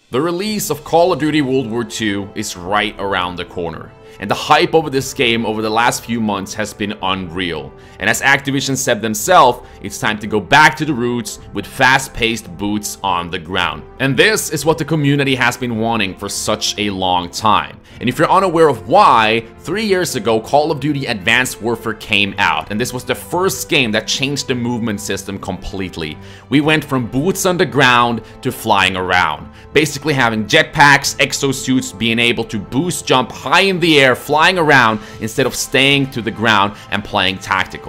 The release of Call of Duty World War II is right around the corner, and the hype over this game over the last few months has been unreal. And as Activision said themselves, it's time to go back to the roots with fast-paced boots on the ground. And this is what the community has been wanting for such a long time. And if you're unaware of why, 3 years ago Call of Duty Advanced Warfare came out, and this was the first game that changed the movement system completely. We went from boots on the ground to flying around, basically having jetpacks, exosuits, being able to boost jump high in the air, flying around instead of staying to the ground and playing tactical.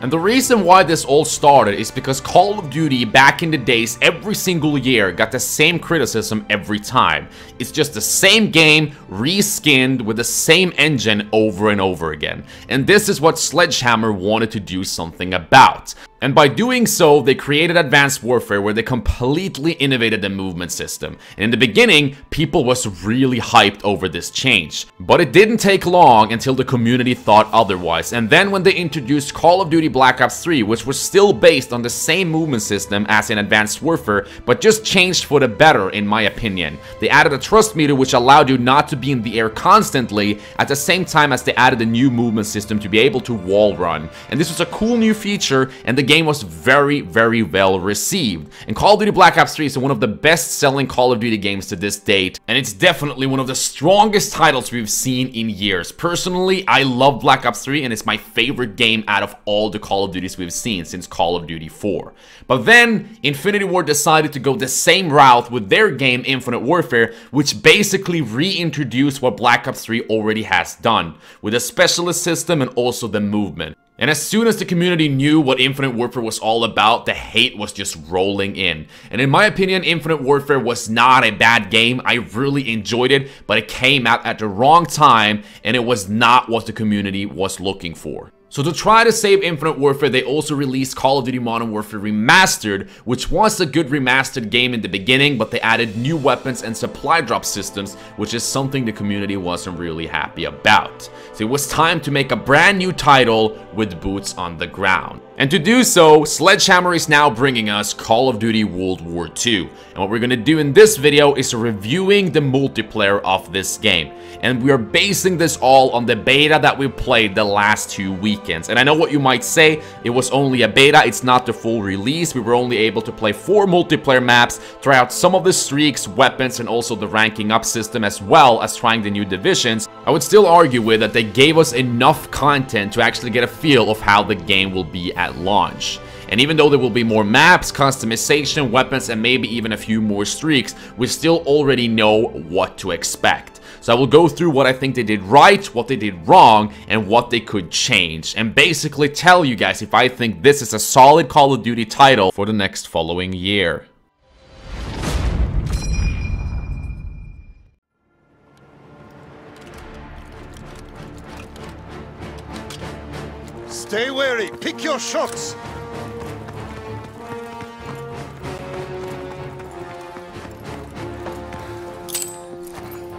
And the reason why this all started is because Call of Duty back in the days every single year got the same criticism every time. It's just the same game reskinned with the same engine over and over again. And this is what Sledgehammer wanted to do something about. And by doing so, they created Advanced Warfare where they completely innovated the movement system. And in the beginning, people was really hyped over this change. But it didn't take long until the community thought otherwise. And then when they introduced Call of Duty Black Ops 3, which was still based on the same movement system as in Advanced Warfare, but just changed for the better in my opinion. They added a thrust meter which allowed you not to be in the air constantly, at the same time as they added a new movement system to be able to wall run. And this was a cool new feature, and the game was very well received. And Call of Duty Black Ops 3 is one of the best selling Call of Duty games to this date, and it's definitely one of the strongest titles we've seen in years. Personally, I love Black Ops 3 and it's my favorite game out of all the Call of Duties we've seen since Call of Duty 4. But then Infinity Ward decided to go the same route with their game Infinite Warfare, which basically reintroduced what Black Ops 3 already has done, with a specialist system and also the movement. And as soon as the community knew what Infinite Warfare was all about, the hate was just rolling in. And in my opinion, Infinite Warfare was not a bad game. I really enjoyed it, but it came out at the wrong time, and it was not what the community was looking for. So to try to save Infinite Warfare, they also released Call of Duty Modern Warfare Remastered, which was a good remastered game in the beginning, but they added new weapons and supply drop systems, which is something the community wasn't really happy about. So it was time to make a brand new title with boots on the ground. And to do so, Sledgehammer is now bringing us Call of Duty World War II. And what we're gonna do in this video is reviewing the multiplayer of this game. And we are basing this all on the beta that we played the last 2 weekends. And I know what you might say, it was only a beta, it's not the full release. We were only able to play 4 multiplayer maps, try out some of the streaks, weapons, and also the ranking up system, as well as trying the new divisions. I would still argue with that they gave us enough content to actually get a feel of how the game will be at launch. And even though there will be more maps, customization, weapons, and maybe even a few more streaks, we still already know what to expect. So I will go through what I think they did right, what they did wrong, and what they could change, and basically tell you guys if I think this is a solid Call of Duty title for the next following year. Stay wary, pick your shots!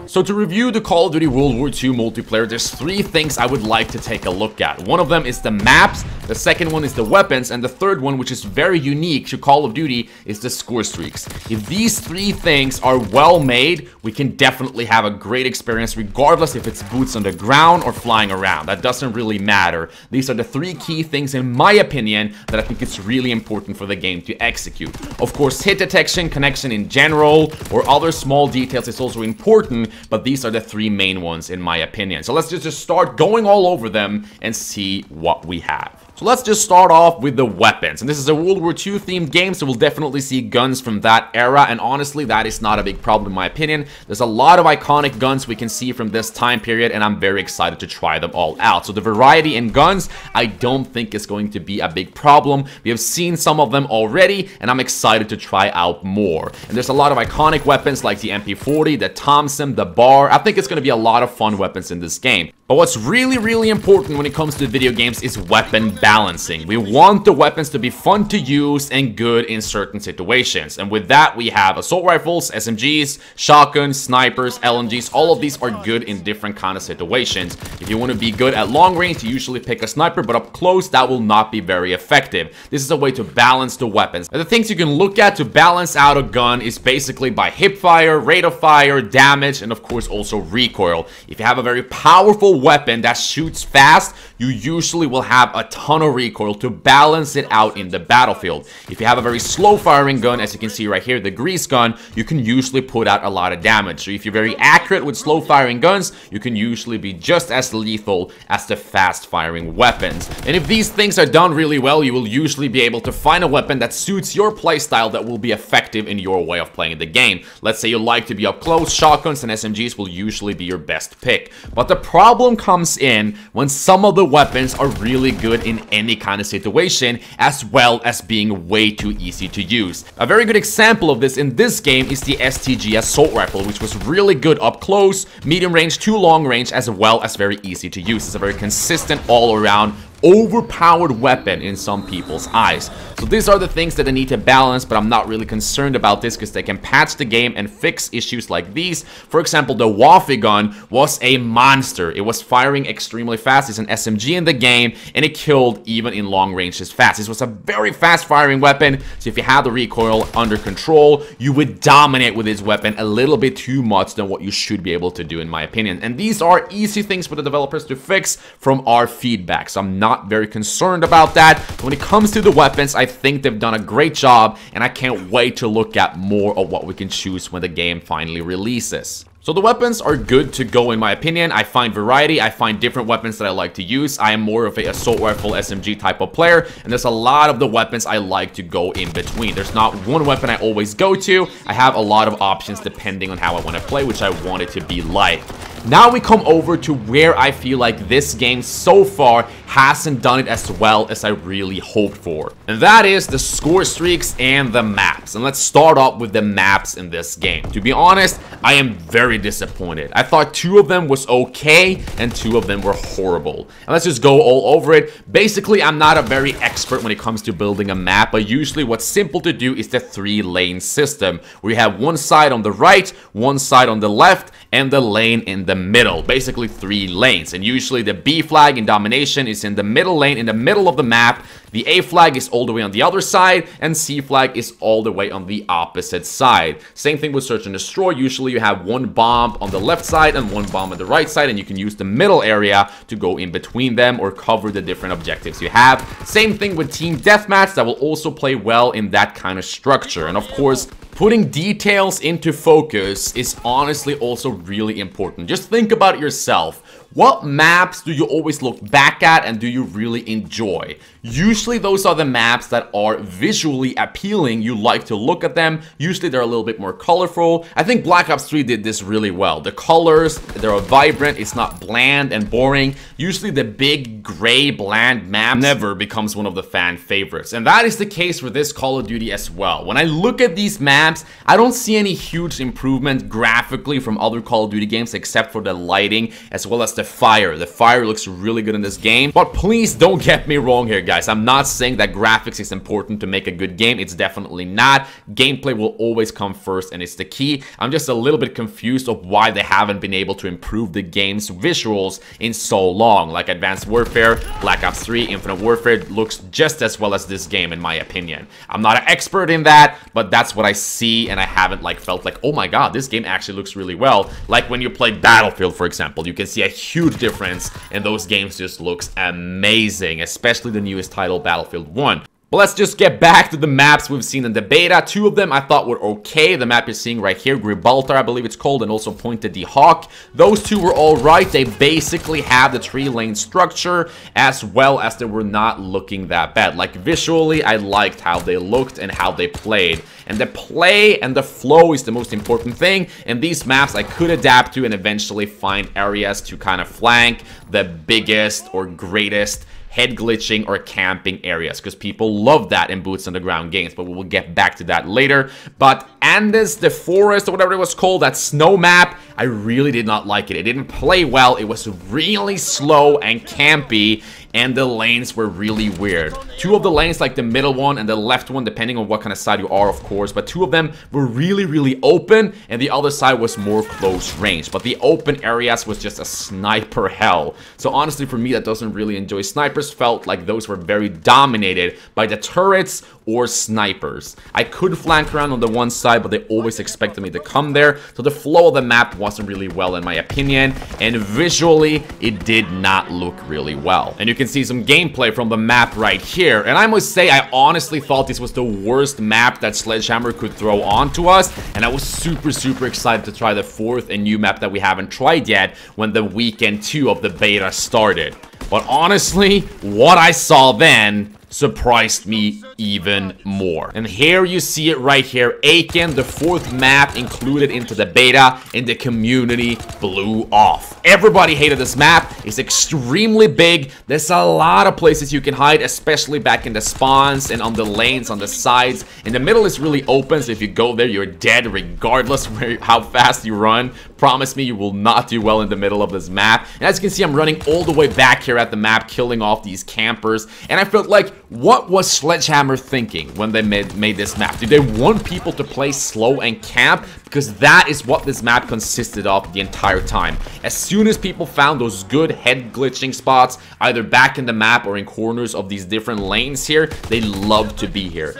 So to review the Call of Duty World War II multiplayer, there's 3 things I would like to take a look at. One of them is the maps, the second one is the weapons, and the third one, which is very unique to Call of Duty, is the score streaks. If these 3 things are well made, we can definitely have a great experience regardless if it's boots on the ground or flying around. That doesn't really matter. These are the 3 key things, in my opinion, that I think it's really important for the game to execute. Of course, hit detection, connection in general, or other small details is also important, but these are the 3 main ones in my opinion. So let's just start going all over them and see what we have. So let's just start off with the weapons. And this is a World War II themed game, so we'll definitely see guns from that era. And honestly, that is not a big problem in my opinion. There's a lot of iconic guns we can see from this time period, and I'm very excited to try them all out. So the variety in guns, I don't think is going to be a big problem. We have seen some of them already, and I'm excited to try out more. And there's a lot of iconic weapons like the MP40, the Thompson, the Bar. I think it's going to be a lot of fun weapons in this game. But what's really important when it comes to video games is weapon balancing. We want the weapons to be fun to use and good in certain situations. And with that, we have assault rifles, SMGs, shotguns, snipers, LMGs. All of these are good in different kind of situations. If you want to be good at long range, you usually pick a sniper, but up close, that will not be very effective. This is a way to balance the weapons. And the things you can look at to balance out a gun is basically by hip fire, rate of fire, damage, and of course also recoil. If you have a very powerful weapon that shoots fast, you usually will have a ton of recoil to balance it out in the battlefield. If you have a very slow firing gun, as you can see right here, the grease gun, you can usually put out a lot of damage. So if you're very accurate with slow firing guns, you can usually be just as lethal as the fast firing weapons. And if these things are done really well, you will usually be able to find a weapon that suits your playstyle that will be effective in your way of playing the game. Let's say you like to be up close, shotguns and SMGs will usually be your best pick. But the problem comes in when some of the weapons are really good in any kind of situation, as well as being way too easy to use. A very good example of this in this game is the STG assault rifle, which was really good up close, medium range to long range, as well as very easy to use. It's a very consistent all-around overpowered weapon in some people's eyes. So these are the things that they need to balance, but I'm not really concerned about this because they can patch the game and fix issues like these. For example, the WWII gun was a monster. It was firing extremely fast. It's an SMG in the game, and it killed even in long ranges fast. This was a very fast firing weapon, so if you have the recoil under control, you would dominate with this weapon a little bit too much than what you should be able to do, in my opinion. And these are easy things for the developers to fix from our feedback, so I'm not very concerned about that. When it comes to the weapons, I think they've done a great job, and I can't wait to look at more of what we can choose when the game finally releases. So the weapons are good to go in my opinion. I find variety, I find different weapons that I like to use. I am more of a assault rifle SMG type of player, and there's a lot of the weapons I like to go in between. There's not one weapon I always go to. I have a lot of options depending on how I want to play, which I want it to be like. Now we come over to where I feel like this game so far hasn't done it as well as I really hoped for. And that is the score streaks and the maps. And let's start off with the maps in this game. To be honest, I am very disappointed. I thought 2 of them was okay and 2 of them were horrible. And let's just go all over it. Basically, I'm not a very expert when it comes to building a map, but usually what's simple to do is the 3-lane system, where you have one side on the right, one side on the left, and the lane in the middle. Basically 3 lanes. And usually the B flag in domination is in the middle lane, in the middle of the map. The A flag is all the way on the other side, and C flag is all the way on the opposite side. Same thing with search and destroy. Usually you have 1 bomb on the left side and 1 bomb on the right side, and you can use the middle area to go in between them or cover the different objectives you have. Same thing with team deathmatch. That will also play well in that kind of structure. And of course, putting details into focus is honestly also really important. Just think about it yourself. What maps do you always look back at and do you really enjoy? Usually those are the maps that are visually appealing. You like to look at them. Usually they're a little bit more colorful. I think Black Ops 3 did this really well. The colors, they're vibrant. It's not bland and boring. Usually the big gray bland map never becomes one of the fan favorites. And that is the case for this Call of Duty as well. When I look at these maps, I don't see any huge improvement graphically from other Call of Duty games except for the lighting as well as the fire. The fire looks really good in this game. But please don't get me wrong here, guys. I'm not saying that graphics is important to make a good game. It's definitely not. Gameplay will always come first and it's the key. I'm just a little bit confused of why they haven't been able to improve the game's visuals in so long. Like Advanced Warfare, Black Ops 3, Infinite Warfare looks just as well as this game in my opinion. I'm not an expert in that, but that's what I see, and I haven't felt like, oh my god, this game actually looks really well. Like when you play Battlefield, for example, you can see a huge difference, and those games just looks amazing, especially the newest title, Battlefield 1. But let's just get back to the maps we've seen in the beta. 2 of them I thought were okay. The map you're seeing right here, Gibraltar, I believe it's called, and also Pointe de Hawk. Those 2 were all right. They basically have the 3-lane structure, as well as they were not looking that bad. Like visually, I liked how they looked and how they played. And the play and the flow is the most important thing. And these maps I could adapt to and eventually find areas to kind of flank the biggest or greatest head glitching or camping areas, because people love that in boots on the ground games, but we will get back to that later. But Andes, the forest, or whatever it was called, that snow map, I really did not like it. It didn't play well. It was really slow and campy, and the lanes were really weird. Two of the lanes, like the middle one and the left one, depending on what kind of side you are, of course, but two of them were really open, and the other side was more close range. But the open areas was just a sniper hell. So honestly, for me, that doesn't really enjoy snipers, felt like those were very dominated by the turrets or snipers. I could flank around on the one side, but they always expected me to come there, so the flow of the map wasn't really well in my opinion, and visually it did not look really well. And you can see some gameplay from the map right here, and I must say I honestly thought this was the worst map that Sledgehammer could throw onto us, and I was super excited to try the fourth and new map that we haven't tried yet when the weekend 2 of the beta started. But honestly, what I saw then surprised me even more. And here you see it right here. Aiken, the fourth map included into the beta, and the community blew off. Everybody hated this map. It's extremely big. There's a lot of places you can hide, especially back in the spawns and on the lanes on the sides. In the middle is really open, so if you go there, you're dead regardless of how fast you run. Promise me you will not do well in the middle of this map. And as you can see, I'm running all the way back here at the map, killing off these campers. And I felt like, what was Sledgehammer thinking when they made this map? Did they want people to play slow and camp? Because that is what this map consisted of the entire time. As soon as people found those good head glitching spots, either back in the map or in corners of these different lanes here, they love to be here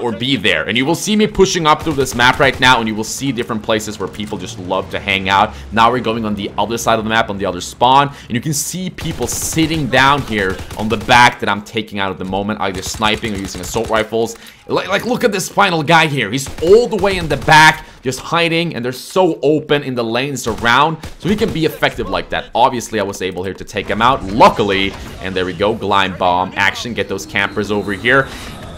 or be there. And you will see me pushing up through this map right now, and you will see different places where people just love to hang out. Now we're going on the other side of the map, on the other spawn, and you can see people sitting down here on the back that I'm taking out at the moment, either sniping or using assault rifles. Like look at this final guy here. He's all the way in the back, just hiding, and they're so open in the lanes around, so he can be effective like that. Obviously, I was able here to take him out, luckily, and there we go, glide bomb action, get those campers over here.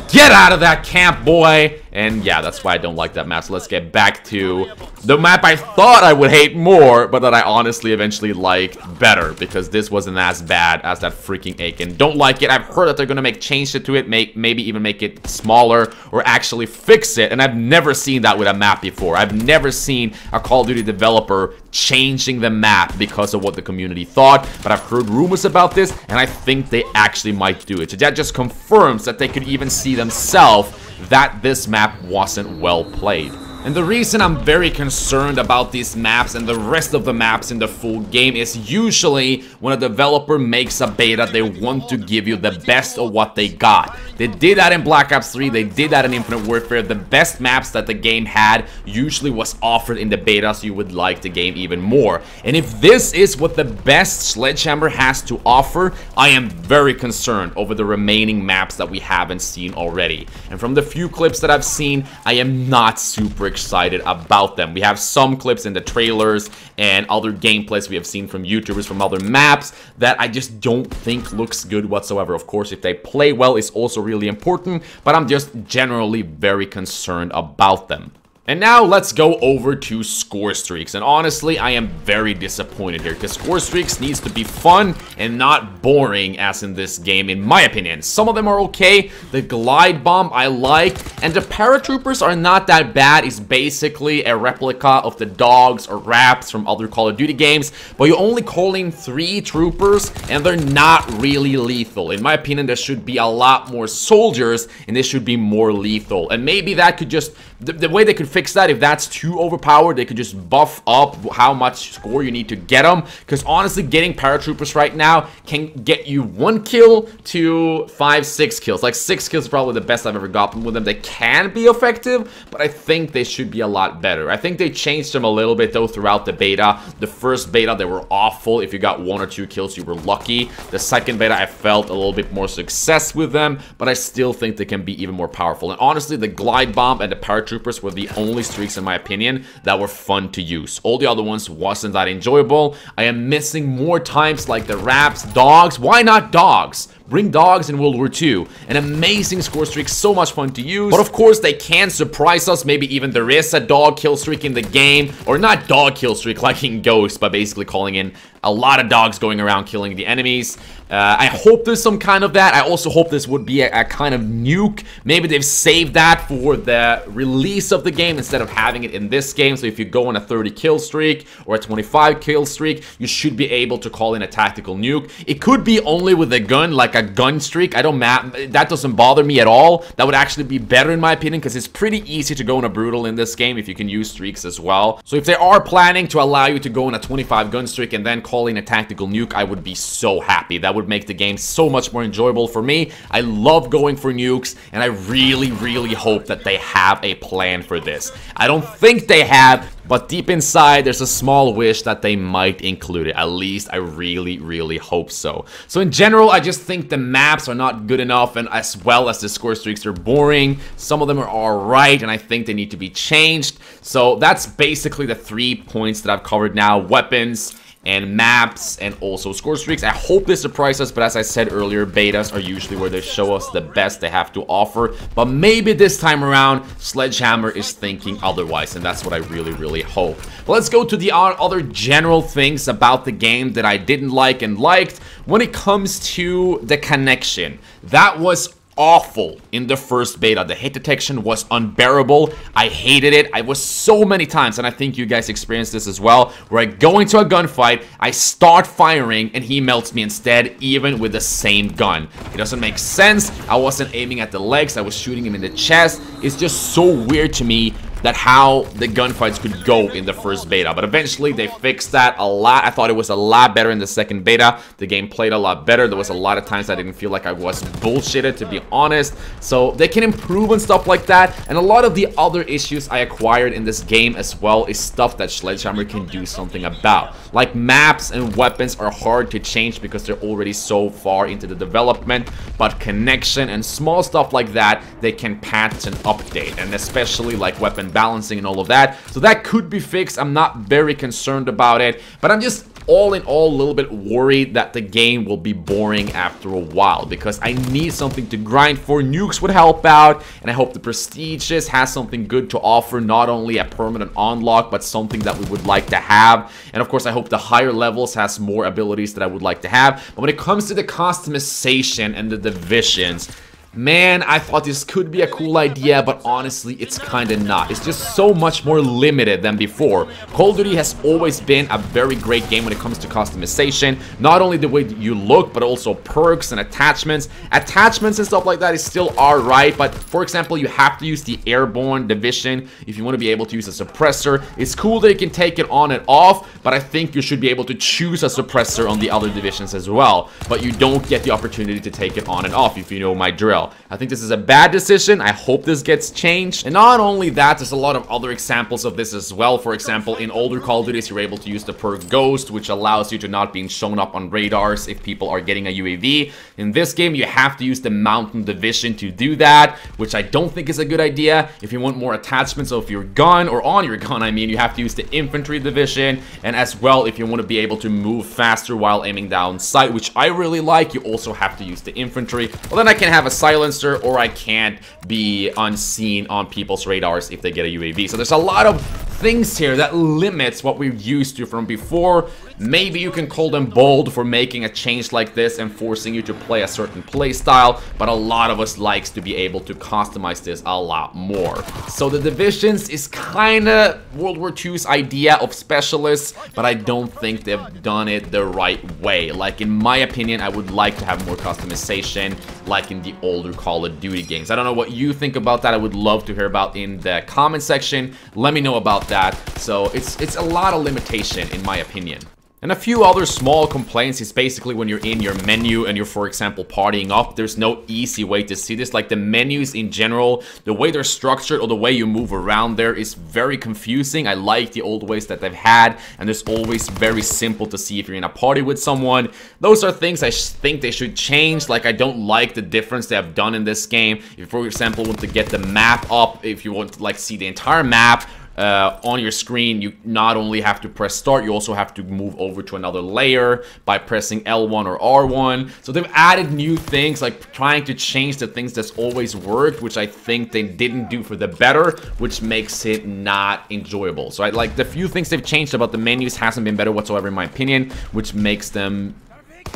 Get out of that camp, boy! And yeah, that's why I don't like that map. So let's get back to the map I thought I would hate more, but that I honestly eventually liked better, because this wasn't as bad as that freaking Aiken. Don't like it. I've heard that they're gonna make changes to it, maybe even make it smaller or actually fix it, and I've never seen that with a map before. I've never seen a Call of Duty developer changing the map because of what the community thought, but I've heard rumors about this, and I think they actually might do it. So that just confirms that they could even see themselves that this map wasn't well played. And the reason I'm very concerned about these maps and the rest of the maps in the full game is usually when a developer makes a beta, they want to give you the best of what they got. They did that in Black Ops 3, they did that in Infinite Warfare. The best maps that the game had usually was offered in the beta, so you would like the game even more. And if this is what the best Sledgehammer has to offer, I am very concerned over the remaining maps that we haven't seen already. And from the few clips that I've seen, I am not super excited about them. We have some clips in the trailers and other gameplays we have seen from YouTubers from other maps that I just don't think looks good whatsoever. Of course, if they play well, it's also really important, but I'm just generally very concerned about them. And now let's go over to Scorestreaks, and honestly I am very disappointed here because Scorestreaks needs to be fun and not boring as in this game, in my opinion. Some of them are okay, the glide bomb I like, and the paratroopers are not that bad. It's basically a replica of the dogs or raps from other Call of Duty games, but you only call in 3 troopers and they're not really lethal. In my opinion, there should be a lot more soldiers and they should be more lethal, and maybe that could just, the way they could fix that, if that's too overpowered, they could just buff up how much score you need to get them, because honestly getting paratroopers right now can get you 1 kill to 5-6 kills. Like 6 kills is probably the best I've ever gotten with them. They can be effective, but I think they should be a lot better. I think they changed them a little bit though throughout the beta. The first beta they were awful. If you got 1 or 2 kills you were lucky. The second beta I felt a little bit more success with them, but I still think they can be even more powerful. And honestly the glide bomb and the paratroopers were the only streaks in my opinion that were fun to use. All the other ones wasn't that enjoyable. I am missing more times like the raps, dogs. Why not dogs? bring dogs in World War II. An amazing score streak, so much fun to use. But of course, they can surprise us. Maybe even there is a dog kill streak in the game. Or not dog kill streak like in Ghost, but basically calling in a lot of dogs going around killing the enemies. I hope there's some kind of that. I also hope this would be a kind of nuke. Maybe they've saved that for the release of the game instead of having it in this game. So if you go on a 30 kill streak or a 25 kill streak, you should be able to call in a tactical nuke. It could be only with a gun, like a gun streak. That doesn't bother me at all. That would actually be better in my opinion, because it's pretty easy to go on a brutal in this game if you can use streaks as well. So if they are planning to allow you to go on a 25 gun streak and then call in a tactical nuke, I would be so happy. That would make the game so much more enjoyable for me. I love going for nukes, and I really, really hope that they have a plan for this. I don't think they have, but deep inside, there's a small wish that they might include it. At least, I really, really hope so. So in general, I just think the maps are not good enough, and as well as the score streaks are boring. Some of them are alright, and I think they need to be changed. So that's basically the 3 points that I've covered now. Weapons, and maps, and also score streaks. I hope they surprise us, but as I said earlier, betas are usually where they show us the best they have to offer. But maybe this time around, Sledgehammer is thinking otherwise, and that's what I really, really hope. But let's go to the other general things about the game that I didn't like and liked. When it comes to the connection, that was awful in the first beta. The hit detection was unbearable. I hated it. I was so many times, and I think you guys experienced this as well, where I go into a gunfight, I start firing, and he melts me instead, even with the same gun. It doesn't make sense. I wasn't aiming at the legs. I was shooting him in the chest. It's just so weird to me that how the gunfights could go in the first beta. But eventually they fixed that a lot. I thought it was a lot better in the second beta. The game played a lot better. There was a lot of times I didn't feel like I was bullshitted, to be honest. So they can improve on stuff like that. And a lot of the other issues I acquired in this game as well is stuff that Sledgehammer can do something about. Like maps and weapons are hard to change because they're already so far into the development. But connection and small stuff like that, they can patch and update. And especially like weapon balancing and all of that. So that could be fixed. I'm not very concerned about it, but I'm just all in all a little bit worried that the game will be boring after a while, because I need something to grind for. Nukes would help out, and I hope the Prestigious has something good to offer, not only a permanent unlock, but something that we would like to have. And of course, I hope the higher levels has more abilities that I would like to have. But when it comes to the customization and the divisions, man, I thought this could be a cool idea, but honestly, it's kinda not. It's just so much more limited than before. Call of Duty has always been a very great game when it comes to customization. Not only the way you look, but also perks and attachments. Attachments and stuff like that is still alright, but for example, you have to use the airborne division if you want to be able to use a suppressor. It's cool that you can take it on and off, but I think you should be able to choose a suppressor on the other divisions as well. But you don't get the opportunity to take it on and off, if you know my drill. I think this is a bad decision. I hope this gets changed. And not only that, there's a lot of other examples of this as well. For example, in older Call of Duties, you're able to use the perk Ghost, which allows you to not being shown up on radars if people are getting a UAV. In this game, you have to use the Mountain Division to do that, which I don't think is a good idea. If you want more attachments of your gun, or on your gun, I mean, you have to use the Infantry Division. And as well, if you want to be able to move faster while aiming down sight, which I really like, you also have to use the Infantry. Well, then I can have a silencer, or I can't be unseen on people's radars if they get a UAV. So there's a lot of things here that limits what we're used to from before. Maybe you can call them bold for making a change like this and forcing you to play a certain play style, but a lot of us likes to be able to customize this a lot more. So the divisions is kinda World War II's idea of specialists, but I don't think they've done it the right way. Like, in my opinion, I would like to have more customization like in the older Call of Duty games. I don't know what you think about that. I would love to hear about in the comment section. Let me know about that. So it's a lot of limitation in my opinion. And a few other small complaints is basically when you're in your menu and you're, for example, partying up, there's no easy way to see this. Like, the menus in general, the way they're structured or the way you move around there is very confusing. I like the old ways that they've had, and there's always very simple to see if you're in a party with someone. Those are things I think they should change. Like, I don't like the difference they have done in this game. If you, for example, want to get the map up, if you want to, like, see the entire map, on your screen, you not only have to press start, you also have to move over to another layer by pressing L1 or R1. So they've added new things, like trying to change the things that's always worked, which I think they didn't do for the better, which makes it not enjoyable. So like the few things they've changed about the menus hasn't been better whatsoever in my opinion, which makes them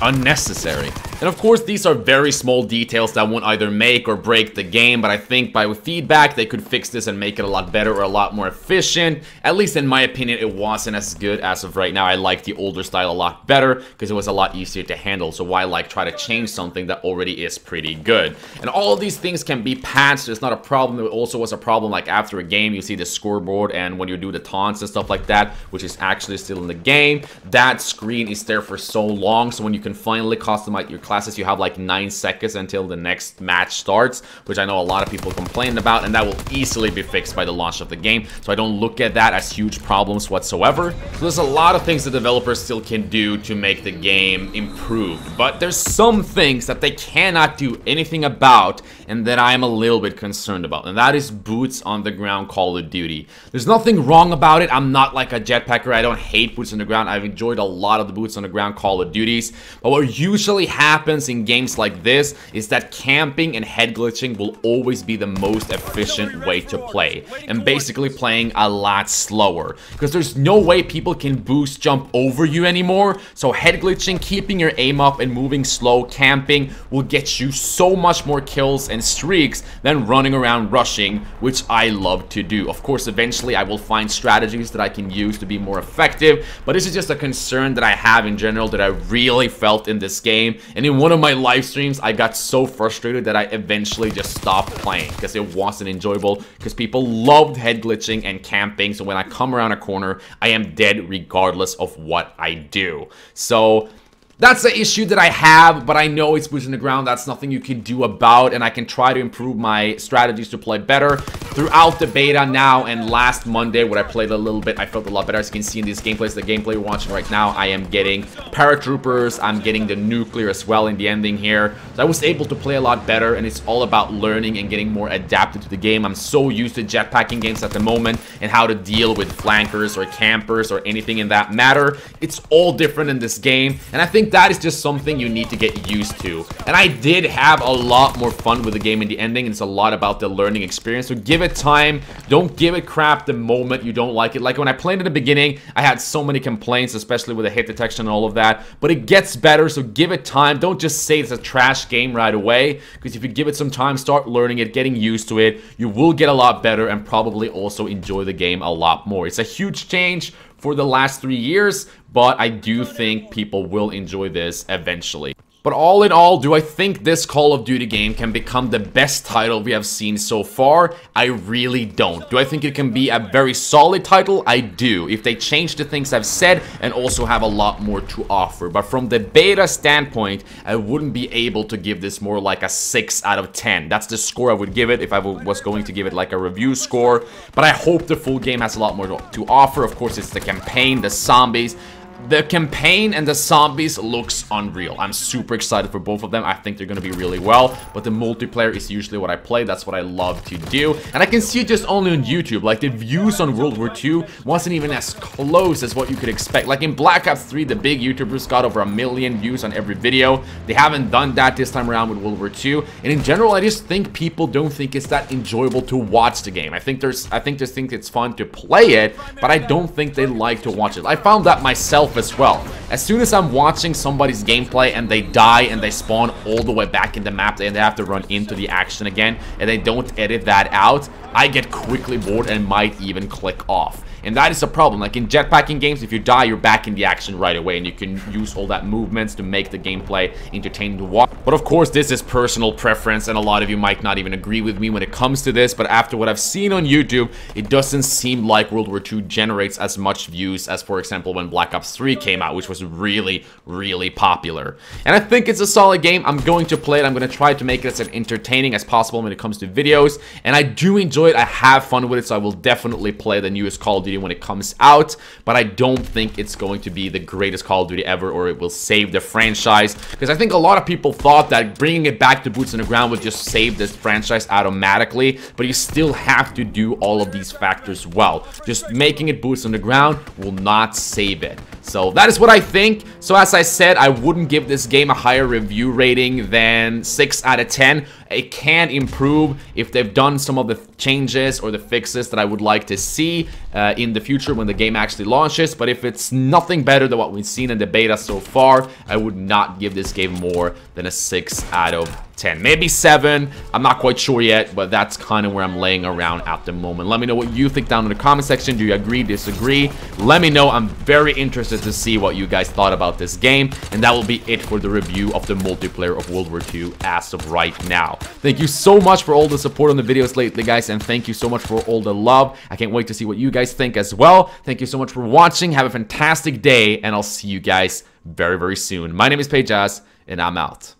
unnecessary. And of course, these are very small details that won't either make or break the game, but I think by feedback they could fix this and make it a lot better or a lot more efficient. At least in my opinion, it wasn't as good as of right now. I like the older style a lot better because it was a lot easier to handle. So why like try to change something that already is pretty good? And all of these things can be patched. It's not a problem. It also was a problem like after a game, you see the scoreboard, and when you do the taunts and stuff like that, which is actually still in the game, that screen is there for so long. So when you can finally customize your classes, you have like 9 seconds until the next match starts, which I know a lot of people complained about, and that will easily be fixed by the launch of the game. So I don't look at that as huge problems whatsoever. So there's a lot of things the developers still can do to make the game improved, but there's some things that they cannot do anything about and that I am a little bit concerned about, and that is boots on the ground Call of Duty. There's nothing wrong about it. I'm not like a jetpacker. I don't hate boots on the ground. I've enjoyed a lot of the boots on the ground Call of Duties. But what usually happens in games like this is that camping and head glitching will always be the most efficient way to play, and basically playing a lot slower, because there's no way people can boost jump over you anymore. So head glitching, keeping your aim up and moving slow, camping will get you so much more kills and streaks than running around rushing, which I love to do. Of course, eventually I will find strategies that I can use to be more effective, but this is just a concern that I have in general that I really felt in this game. And in one of my live streams, I got so frustrated that I eventually just stopped playing because it wasn't enjoyable, because people loved head glitching and camping. So when I come around a corner, I am dead regardless of what I do. So that's the issue that I have, but I know it's boots on the ground. That's nothing you can do about, and I can try to improve my strategies to play better throughout the beta now. And last Monday, when I played a little bit, I felt a lot better. As you can see in these gameplays, the gameplay we're watching right now, I am getting paratroopers. I'm getting the nuclear as well in the ending here. So I was able to play a lot better, and it's all about learning and getting more adapted to the game. I'm so used to jetpacking games at the moment and how to deal with flankers or campers or anything in that matter. It's all different in this game, and I think that is just something you need to get used to. And I did have a lot more fun with the game in the ending, and it's a lot about the learning experience. So give it time. Don't give it crap the moment you don't like it. Like when I played in the beginning, I had so many complaints, especially with the hit detection and all of that, but it gets better, so give it time. Don't just say it's a trash game right away, because if you give it some time, start learning it, getting used to it, you will get a lot better and probably also enjoy the game a lot more. It's a huge change for the last 3 years, but I do think people will enjoy this eventually. But all in all, do I think this Call of Duty game can become the best title we have seen so far? I really don't. Do I think it can be a very solid title? I do, if they change the things I've said and also have a lot more to offer. But from the beta standpoint, I wouldn't be able to give this more like a 6 out of 10. That's the score I would give it if I was going to give it like a review score. But I hope the full game has a lot more to offer. Of course, it's the campaign, the zombies. The campaign and the zombies looks unreal. I'm super excited for both of them. I think they're going to be really well, but the multiplayer is usually what I play. That's what I love to do, and I can see it just only on YouTube. Like the views on World War II wasn't even as close as what you could expect. Like in Black Ops 3, the big YouTubers got over 1 million views on every video. They haven't done that this time around with World War II, and in general, I just think people don't think it's that enjoyable to watch the game. I think just think it's fun to play it, but I don't think they like to watch it. I found that myself as well. As soon as I'm watching somebody's gameplay and they die and they spawn all the way back in the map and they have to run into the action again and they don't edit that out, I get quickly bored and might even click off. And that is a problem. Like in jetpacking games, if you die, you're back in the action right away, and you can use all that movements to make the gameplay entertaining to watch. But of course, this is personal preference, and a lot of you might not even agree with me when it comes to this, but after what I've seen on YouTube, it doesn't seem like World War II generates as much views as, for example, when Black Ops 3 came out, which was really, really popular. And I think it's a solid game. I'm going to play it. I'm going to try to make it as entertaining as possible when it comes to videos. And I do enjoy it. I have fun with it, so I will definitely play the newest Call of Duty when it comes out. But I don't think it's going to be the greatest Call of Duty ever, or it will save the franchise. Because I think a lot of people thought that bringing it back to boots on the ground would just save this franchise automatically. But you still have to do all of these factors well. Just making it boots on the ground will not save it. So that is what I think. So as I said, I wouldn't give this game a higher review rating than 6 out of 10. It can improve if they've done some of the changes or the fixes that I would like to see in the future when the game actually launches. But if it's nothing better than what we've seen in the beta so far, I would not give this game more than a 6 out of 10. Maybe 7. I'm not quite sure yet, but that's kind of where I'm laying around at the moment. Let me know what you think down in the comment section. Do you agree, disagree? Let me know. I'm very interested to see what you guys thought about this game. And that will be it for the review of the multiplayer of World War II as of right now. Thank you so much for all the support on the videos lately, guys, and thank you so much for all the love. I can't wait to see what you guys think as well. Thank you so much for watching. Have a fantastic day, and I'll see you guys very, very soon. My name is Pajas, and I'm out.